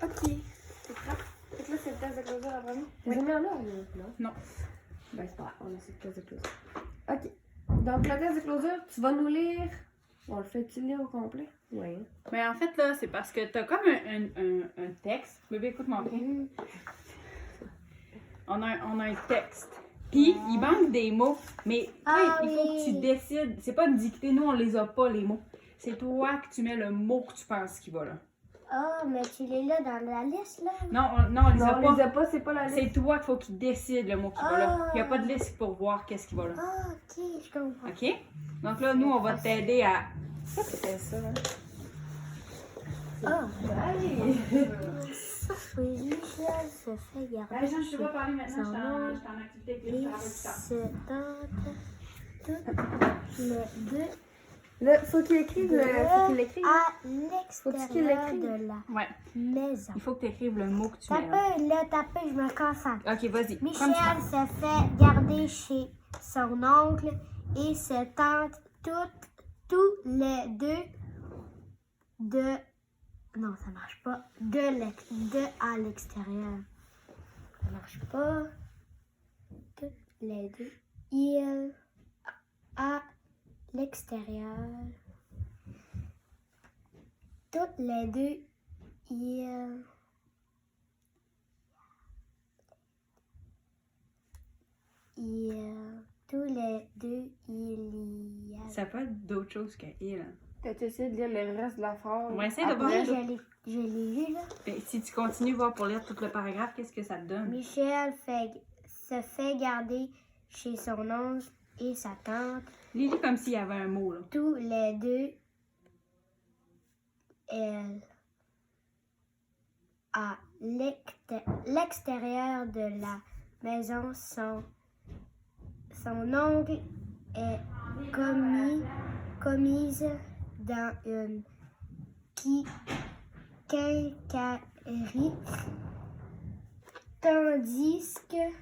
Ok. C'est prêt? Fait que là, c'est le test de closure après nous. T'as jamais en ordre, non? Non. Ben, c'est pas grave, on essaie le test de closure. Ok. Donc, le test de closure, tu vas nous lire. On le fait-tu lire au complet? Oui. Mais en fait, là, c'est parce que t'as comme un texte. Bébé, écoute-moi bien. On a un texte. Puis, il manque des mots. Mais toi, il faut que tu décides. C'est pas une dictée. Nous, on les a pas, les mots. C'est toi que tu mets le mot que tu penses qui va là. Ah, mais tu l'es là dans la liste, là? Non, on les a Non, pas. on les a pas, c'est pas la liste. C'est toi qu'il faut qu'il décide le mot qui va là. Il n'y a pas de liste pour voir qu'est-ce qui va là. Ah, ok, je comprends. OK? Donc là, nous, on va t'aider à... C'était ça, hein? Ah, Allez! ça, oui, Michel se fait garder. Allez, Jean, je te vois parler maintenant. Son Je nom. suis en activité avec les Et travaux se tente toutes les deux Là, faut qu'il écrive le. Faut qu'il l'écrive. à Faut-tu qu'il l'extérieur l'écrive? de la Ouais. maison. Il faut que tu écrives le mot que tu mets là. Tapez, je me concentre. OK, vas-y. Comme tu Michel veux. se fait garder chez son oncle et se tente tous les deux de... Non, ça marche pas. De à l'extérieur. Ça marche pas. Tous les deux. Il à l'extérieur. Toutes les deux. Tous les deux, il y a... Ça peut être d'autres choses que il. Hein. T'as essayé de lire le reste de la phrase. On va essayer de voir. Oui, je l'ai lu, là. Ben, si tu continues voir pour lire tout le paragraphe, qu'est-ce que ça te donne? Michel se fait garder chez son oncle et sa tante. Lis-le comme s'il y avait un mot, là. Tous les deux, elle, à l'extérieur de la maison, son oncle est commise dans une quincaillerie, tandis que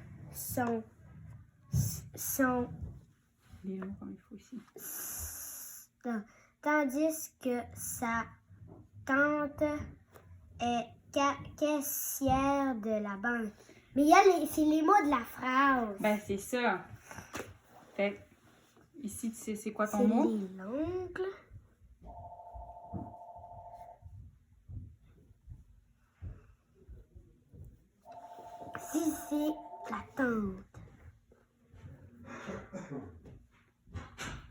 Lis-le comme il faut ici. tandis que sa tante est caissière de la banque. Mais il y a c'est les mots de la phrase. Ben, c'est ça. Fait que, ici, tu sais c'est quoi ton C'est mot? l'oncle. Si c'est la tante.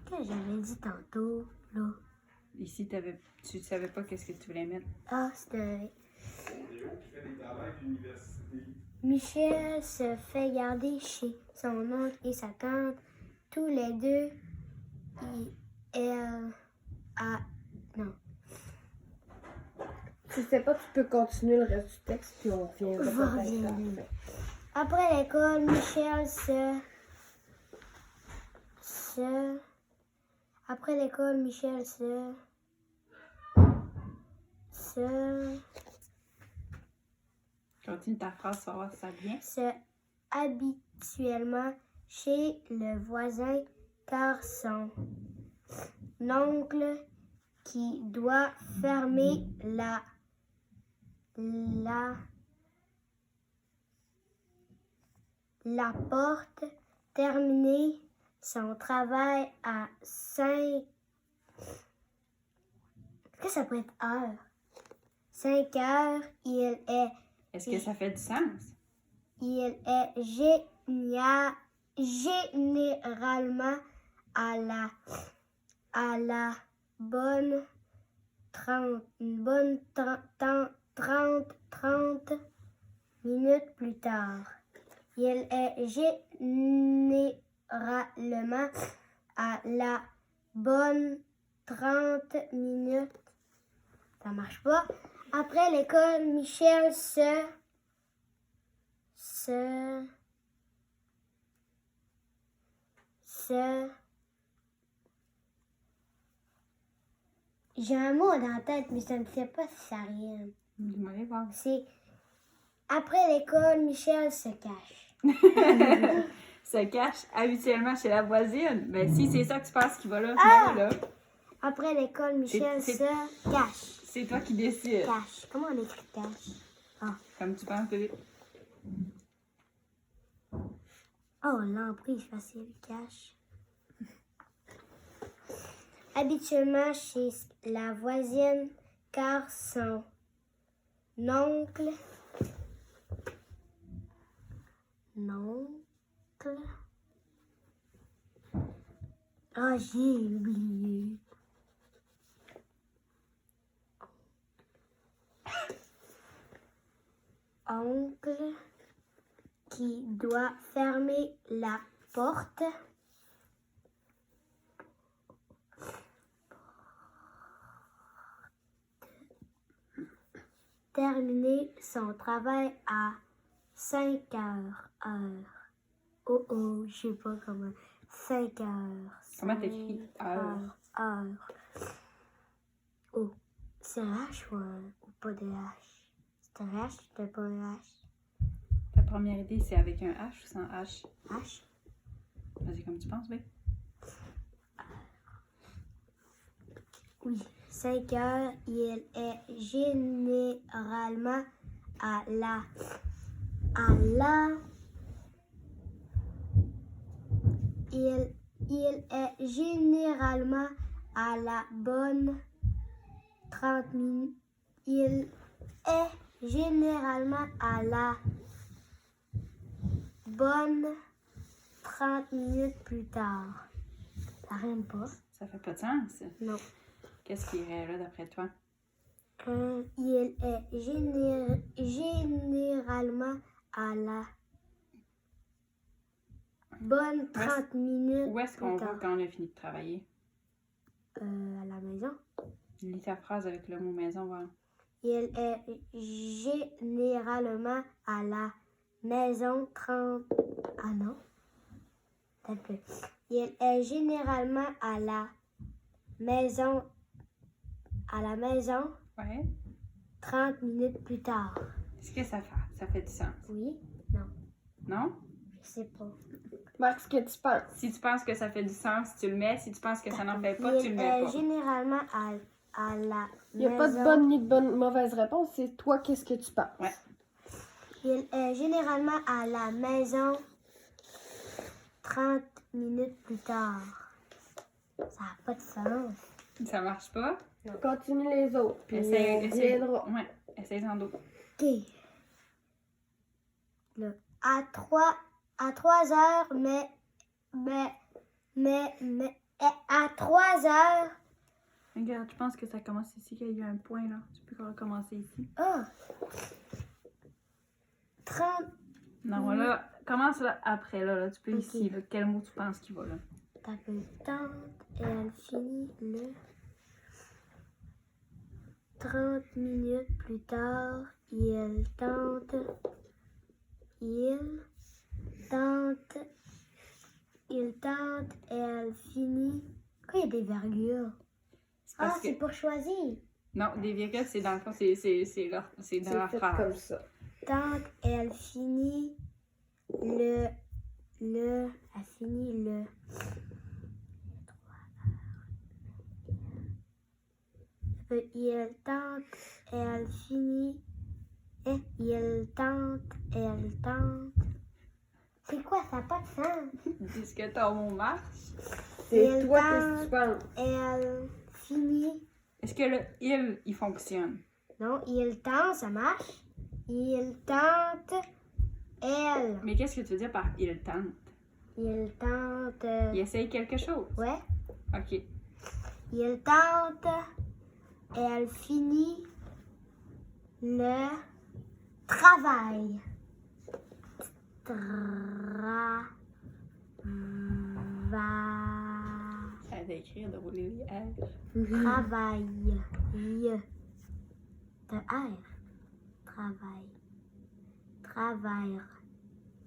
Que j'avais dit tantôt, là. Ici, tu savais pas qu'est-ce que tu voulais mettre. Ah, c'était... Michel se fait garder chez son oncle et sa tante. Tous les deux, non. Si c'est pas, tu peux continuer le reste du texte, puis on revient. Je reviens. Après l'école, Michel Après l'école, Michel Continue ta phrase, pour voir si ça vient. habituellement chez le voisin car son oncle qui doit fermer la porte, terminer son travail à 5. Est-ce que ça peut être heure? 5 heures, Est-ce que ça fait du sens? il est généralement à la bonne 30 minutes plus tard. Il est généralement à la bonne 30 minutes. Ça marche pas. Après l'école, Michel j'ai un mot dans la tête, mais ça ne sait pas si ça rime. Dis-moi les voir. C'est après l'école, Michel se cache. Se cache habituellement chez la voisine. Ben, si c'est ça que tu penses qu'il va là, Ah! là. Après l'école, Michel C'est- se cache. C'est toi qui décides. Cache. Comment on écrit cache? Comme tu penses, bébé. Oh, l'emprise facile, cache. Habituellement chez la voisine, car son oncle. Ah, j'ai oublié. Oncle qui doit fermer la porte. Terminer son travail à 5 heures. Oh, je sais pas comment. 5 heures. Comment t'écris heure? Heure. Oh, c'est un H ou pas de H? C'est un H, c'est pas un H. Ta première idée, c'est avec un H ou sans H? H? Vas-y, comme tu penses, bébé. Oui. 5 heures, il est généralement à la il est généralement à la bonne 30 minutes. Il est généralement à la bonne 30 minutes plus tard. Ça rime pas? Ça fait pas de sens. Non. Qu'est-ce qui irait là, d'après toi? Il est généralement à la bonne 30 minutes Où est-ce qu'on plus va tard. quand on a fini de travailler? À la maison. Lis ta phrase avec le mot maison, voilà. Il est généralement à la maison 30... Ah non. Un peu. Il est généralement à la maison... Ouais. 30 minutes plus tard. Est-ce que ça fait du sens? Oui? Non. Non? Je sais pas. Marc, ce que tu penses. Si tu penses que ça fait du sens, tu le mets. Si tu penses que ça n'en fait pas, tu le Il mets est pas. généralement à la Il n'y a pas de bonne ni de mauvaise réponse. C'est toi, qu'est-ce que tu penses. Ouais. Il est généralement à la maison 30 minutes plus tard. Ça n'a pas de sens. Ça marche pas? Continue les autres. Puis Essaye. on reviendra. Ouais. Essaye en dos. OK. Là, à 3 heures, mais à 3 heures. Regarde, je pense que ça commence ici, qu'il y a un point là. Tu peux recommencer ici. Ah! 30. Non, là, commence là après là. Tu peux Ok. ici. Là. Quel mot tu penses qu'il va là? T'as peu tente et elle finit le 30 minutes plus tard. Il tente et elle finit. Pourquoi il y a des virgules? Parce Ah, que- c'est pour choisir. Non, des virgules, c'est dans le fond, c'est dans C'est la fait phrase. comme ça. Tente et elle finit elle finit le. Il tente et elle finit. Il tente et elle tente. C'est quoi? Ça n'a pas de sens. Dis que ton mot marche. C'est Il toi, tente. qu'est-ce que tu penses. Et elle finit. Est-ce que le il fonctionne? Non, il tente, ça marche. Il tente. Elle. Mais qu'est-ce que tu veux dire par il tente? Il tente. Il essaye quelque chose. Ouais. OK. Il tente et elle finit le travail. Elle va écrire de rouler les R. Travail. De R. Travail. Travail.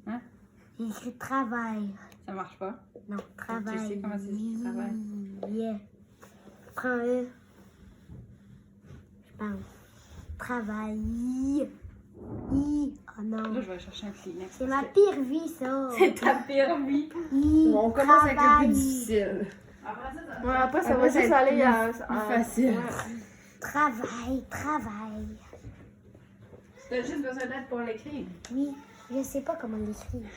Hein? J'ai écrit travail. Ça marche pas? Non, travail. Tu sais comment c'est écrit, travail? Yeah. Prends E. Je pense. Travail. Oh non. Là, je vais chercher un Kleenex. C'est ma pire vie, ça. C'est ta pire vie. On commence avec le Travail. plus difficile. Après ça, Ouais, après, ça Après, va juste ça va aller être à. plus facile. Ouais. Travail, travail. T'as juste besoin d'aide pour l'écrire. Oui, je sais pas comment l'écrire.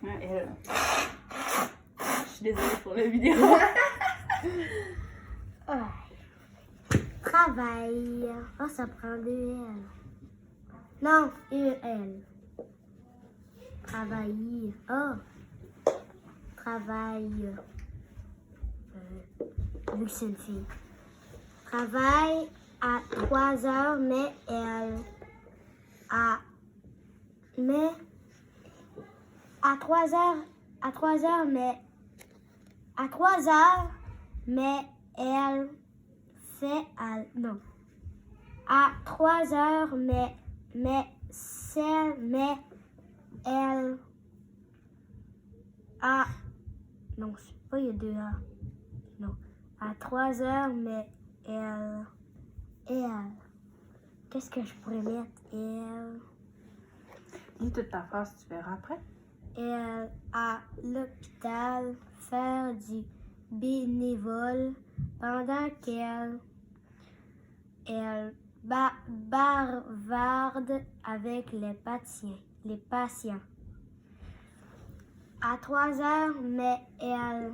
Ouais, elle. Je suis désolée pour la vidéo. Ah. Travail. Oh, ça prend 2 L. Non, 1 L. Travailler. Oh. Travail. Vu que c'est une fille. Travaille à 3 heures, mais elle. Mais. À 3 heures. À 3 heures, mais. À 3 heures, mais elle fait non. À 3 heures, mais elle a non, c'est pas il y a 2 heures. Non. À 3 heures, mais elle qu'est-ce que je pourrais mettre? Elle Lis toute ta phrase, tu verras après. elle à l'hôpital faire du bénévole pendant qu'elle bavarde avec les patients. À 3 heures, mais elle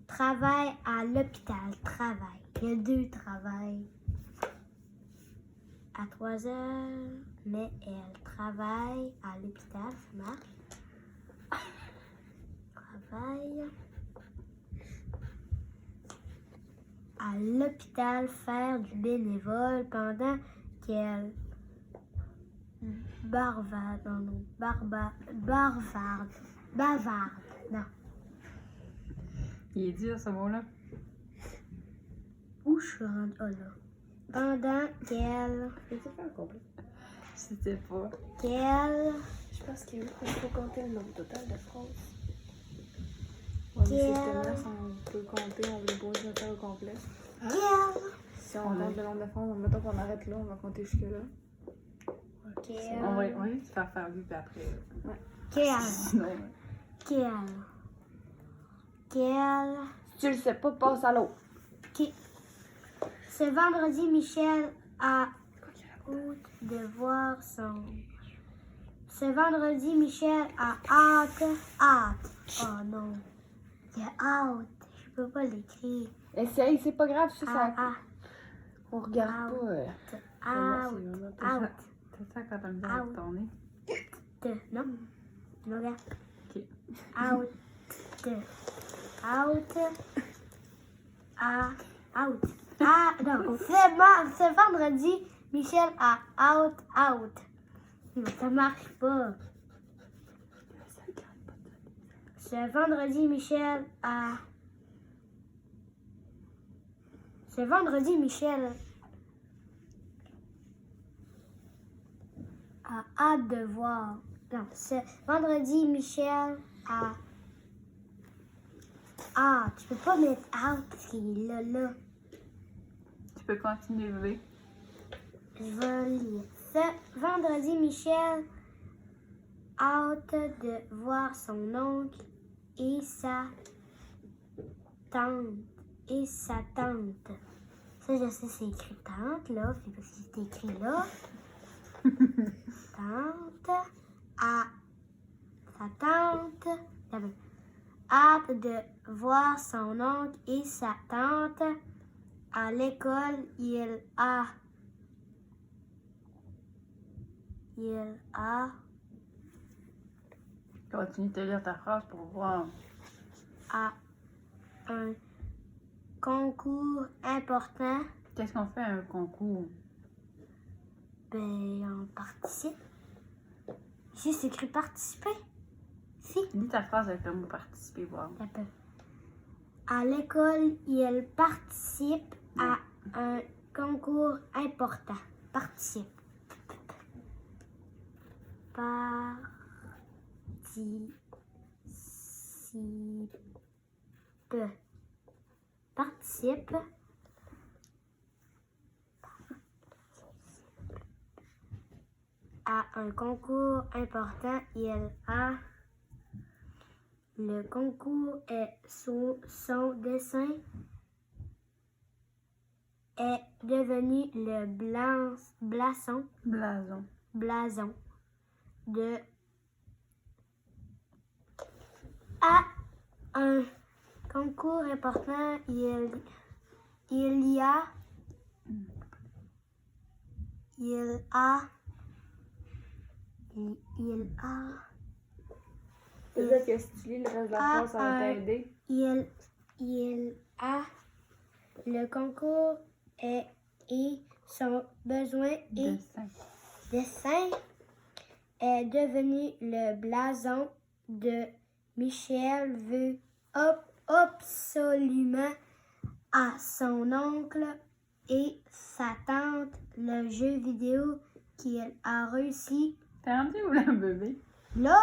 travaille à l'hôpital. Travaille. Il y a 2 travails. À 3 heures, mais elle travaille à l'hôpital. Ça marche. Travaille à l'hôpital faire du bénévole pendant qu'elle bavarde. Non. Il est dur ce mot-là. Où je suis rendue? Oh là. Pendant qu'elle. Peux-tu faire complet? Je sais pas. Qu'elle. Je pense qu'il faut compter le nombre total de phrases. Ouais, mais ces thèmes-là, on peut compter, on veut pas le faire au complet. Qu'elle. Si on compte le nombre de phrases, mettons qu'on arrête là, on va compter jusque-là. Qu'elle. On va juste faire lui, puis après. Qu'elle. Sinon, Qu'elle. Qu'elle. Si tu le sais pas, passe à l'autre. Ce vendredi, Michel a hâte de voir son. Ce vendredi, Michel a hâte. Oh non. Il a hâte. Je peux pas l'écrire. Essaye, c'est pas grave, c'est ça. On regarde Out. pas. Out. c'est ça quand t'as mis avec ton nez. Non. Non, regarde. Ok. Out. Out. Non. Ce vendredi, Michel a out. Mais ça marche pas. Ce vendredi, Michel a hâte de voir. Non, ce vendredi, Michel a. Tu peux pas mettre out parce qu'il est là. Tu peux continuer, bébé. Je vais lire. Ce vendredi, Michel a hâte de voir son oncle et sa tante. Ça, je sais, c'est écrit tante, là. C'est parce que c'est écrit là. Tante. Sa tante. Hâte de voir son oncle et sa tante. À l'école, il a Continue de lire ta phrase pour voir. un concours important. Qu'est-ce qu'on fait à un concours? Ben, on participe. Juste écrit participer. Si. Lis ta phrase avec le mot participer, voir. À l'école, il participe à un concours important. Participe. Participe à un concours important. Le concours est son dessin est devenu le blason de à un concours important. Il C'est ça que si tu lis le reste de la phrase, ça va t'aider. le concours et son besoin et dessin est devenu le blason de Michel veut absolument à son oncle et sa tante le jeu vidéo qu'il a réussi. T'es rendu où là, bébé? Là,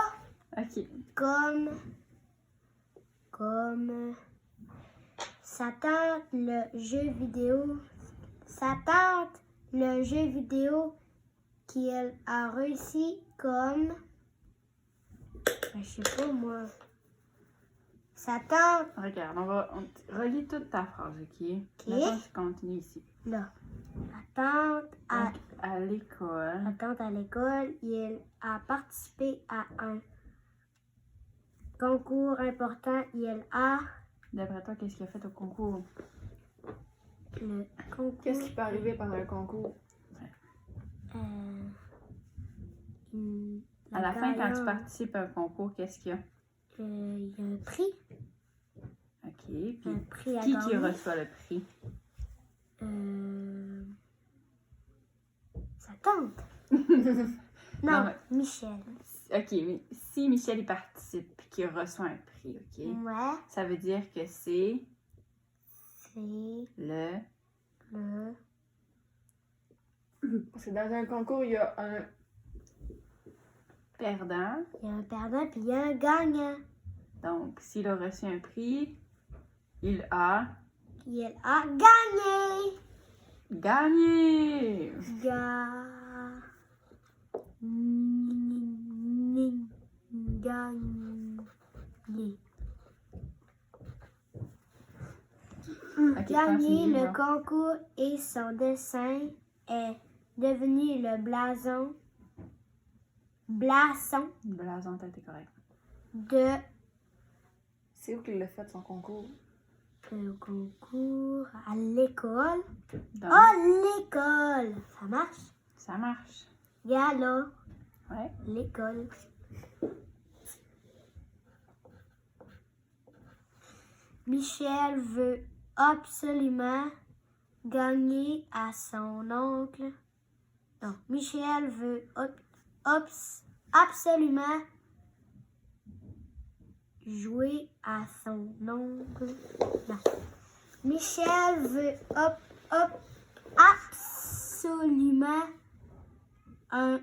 Ok. comme sa tante le jeu vidéo qu'il a réussi comme je sais pas moi. Sa tante Regarde, on relit toute ta phrase, ok? Maintenant, tu continues ici. là. La Donc, à l'école. tante à l'école, il a participé à un concours important. Il a D'après toi, qu'est-ce qu'il a fait au concours? le concours. Qu'est-ce qui peut arriver pendant un concours? À la fin, quand tu participes à un concours, qu'est-ce qu'il y a? Il y a un prix. Ok. Puis, Un prix à qui gagner. reçoit le prix? Sa tante. Non, Non, mais- Michel. Ok, mais si Michel y participe et qu'il reçoit un prix, ok? Ouais, Ça veut dire que c'est c'est le le Parce que dans un concours, il y a un perdant. il y a un perdant puis il y a un gagnant. Donc, s'il a reçu un prix, il a Il a gagné. gagné! Gagné. Ok, Gagné continue, le là. concours et son dessin est devenu le blason Blason, t'as été correct. de C'est où qu'il l'a fait son concours? le concours à l'école. Donc, L'école! Ça marche? ça marche. Gala, Ouais. l'école. Michel veut absolument gagner à son oncle. Non, Michel veut absolument jouer à son oncle. Non. Michel veut absolument un.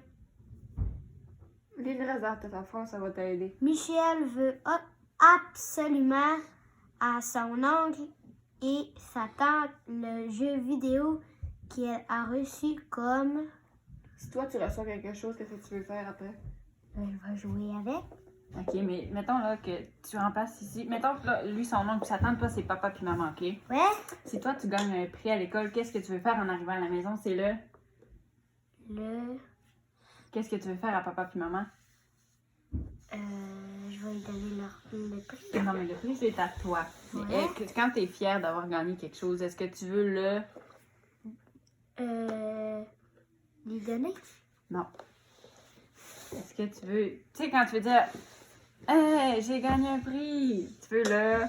Lis le reste de ta phrase, ça va t'aider. Michel veut absolument à son oncle et sa tante le jeu vidéo qu'elle a reçu comme. Si toi, tu reçois quelque chose, qu'est-ce que tu veux faire après? Elle va jouer avec. Ok, mais mettons là que tu remplaces ici. Mettons que là, lui, son oncle, sa tante, toi, c'est papa puis maman, ok? Ouais. Si toi, tu gagnes un prix à l'école, qu'est-ce que tu veux faire en arrivant à la maison? C'est le. Qu'est-ce que tu veux faire à papa puis maman? Je vais lui donner le prix. Non, mais le prix, c'est à toi. Mais, Ouais. quand tu es fier d'avoir gagné quelque chose, est-ce que tu veux le. Lui donner. Non. Est-ce que tu veux. Tu sais, quand tu veux dire. Hey, j'ai gagné un prix! Tu veux le.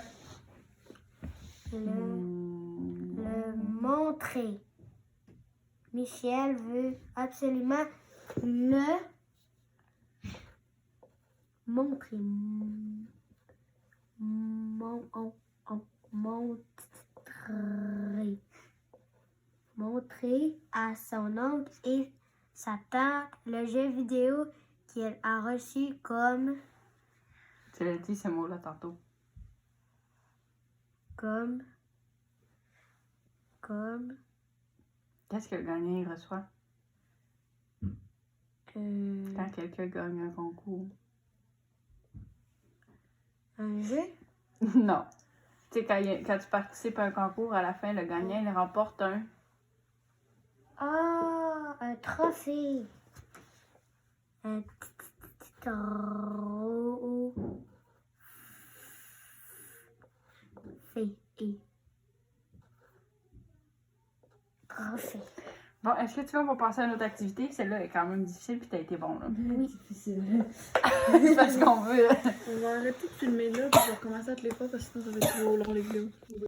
Le montrer. Michel veut absolument le montrer. Montrer à son oncle et sa tante le jeu vidéo qu'elle a reçu comme. Tu l'as dit ce mot-là tantôt. Comme. Qu'est-ce que le gagnant il reçoit quand quelqu'un gagne un concours? Un jeu. Non. Tu sais, quand tu participes à un concours, à la fin, le gagnant, il remporte un. Ah, un trophée. Un trophée. Bon, est-ce que tu vas passer à une autre activité? Celle-là est quand même difficile, puis t'as été bon, là. Oui. Difficile. C'est parce qu'on veut. On va arrêter de filmer là, puis je vais recommencer à te les faire parce que sinon ça va être trop long les vidéos.